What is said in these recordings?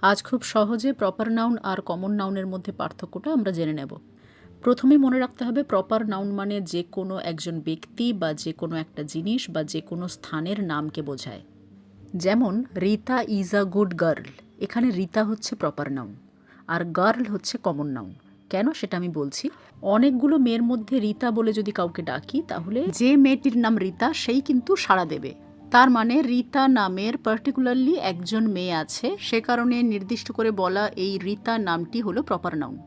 আজ খুব সহজে প্রপার নাউন আর কমন নাউনের মধ্যে পার্থক্যটা আমরা জেনে নেব। প্রথমে মনে রাখতে হবে প্রপার নাউন মানে যে কোনো একজন ব্যক্তি বা যে কোনো একটা জিনিস বা যে কোনো স্থানের নামকে বোঝায়। যেমন Rita is a good girl, এখানে রীতা হচ্ছে প্রপার নাউন আর গার্ল হচ্ছে কমন নাউন। কেন সেটা আমি বলছি। অনেকগুলো মেয়ের মধ্যে রীতা বলে যদি কাউকে ডাকি তাহলে যে মেয়েটির নাম রীতা সেই কিন্তু সাড়া দেবে। তার মানে রীতা নামের পার্টিকুলারলি একজন মেয়ে আছে, সে কারণে নির্দিষ্ট করে বলা এই রীতা নামটি হলো প্রপার নাউন।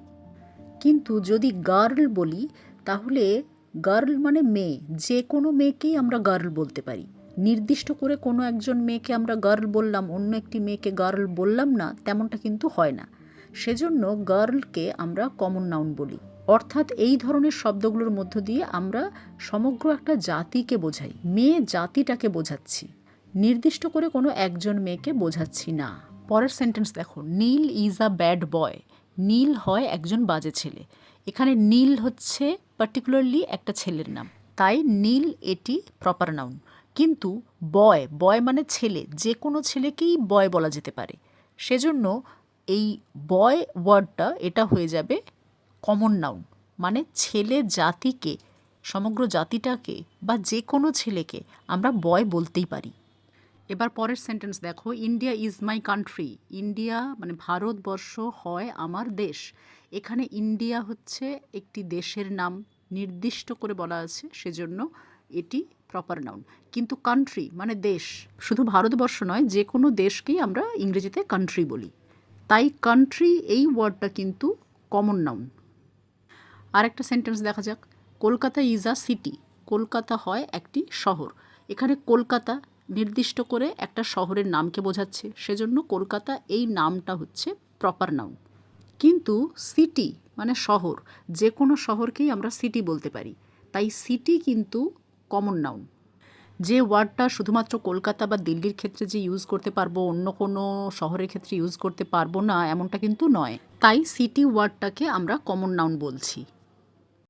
কিন্তু যদি গার্ল বলি তাহলে গার্ল মানে মেয়ে, যে কোনো মেয়েকেই আমরা গার্ল বলতে পারি। নির্দিষ্ট করে কোনো একজন মেয়েকে আমরা গার্ল বললাম, অন্য একটি মেয়েকে গার্ল বললাম না, তেমনটা কিন্তু হয় না। সেজন্য গার্লকে আমরা কমন নাউন বলি। অর্থাৎ এই ধরনের শব্দগুলোর মধ্য দিয়ে আমরা সমগ্র একটা জাতিকে বোঝাই, মেয়ে জাতিটাকে বোঝাচ্ছি, নির্দিষ্ট করে কোনো একজন মেয়েকে বোঝাচ্ছি না। পরের সেন্টেন্স দেখো, নীল ইজ আ ব্যাড বয়। নীল হয় একজন বাজে ছেলে। এখানে নীল হচ্ছে পার্টিকুলারলি একটা ছেলের নাম, তাই নীল এটি প্রপার নাউন। কিন্তু বয়, বয় মানে ছেলে, যে কোনো ছেলেকেই বয় বলা যেতে পারে। সেজন্য এই বয় ওয়ার্ডটা এটা হয়ে যাবে কমন নাউন, মানে ছেলে জাতিকে, সমগ্র জাতিটাকে বা যে কোনো ছেলেকে আমরা বয় বলতেই পারি। এবার পরের সেন্টেন্স দেখো, India is my country. India মানে ভারতবর্ষ হয় আমার দেশ। এখানে ইন্ডিয়া হচ্ছে একটি দেশের নাম, নির্দিষ্ট করে বলা আছে, সেজন্য এটি প্রপার নাউন। কিন্তু কান্ট্রি মানে দেশ, শুধু ভারতবর্ষ নয়, যে কোনো দেশকেই আমরা ইংরেজিতে কান্ট্রি বলি। তাই কান্ট্রি এই ওয়ার্ডটা কিন্তু কমন নাউন। আরেকটা সেন্টেন্স দেখা যাক, Kolkata is a city. Kolkata হয় একটি শহর। এখানে কলকাতা নির্দিষ্ট করে একটা শহরের নামকে বোঝাচ্ছে, সেজন্য কলকাতা এই নামটা হচ্ছে প্রপার নাউন। কিন্তু সিটি মানে শহর, যে কোনো শহরকেই আমরা সিটি বলতে পারি, তাই সিটি কিন্তু কমন নাউন। যে ওয়ার্ডটা শুধুমাত্র কলকাতা বা দিল্লির ক্ষেত্রে যে ইউজ করতে পারবো, অন্য কোনো শহরের ক্ষেত্রে ইউজ করতে পারবো না, এমনটা কিন্তু নয়। তাই সিটি ওয়ার্ডটাকে আমরা কমন নাউন বলছি।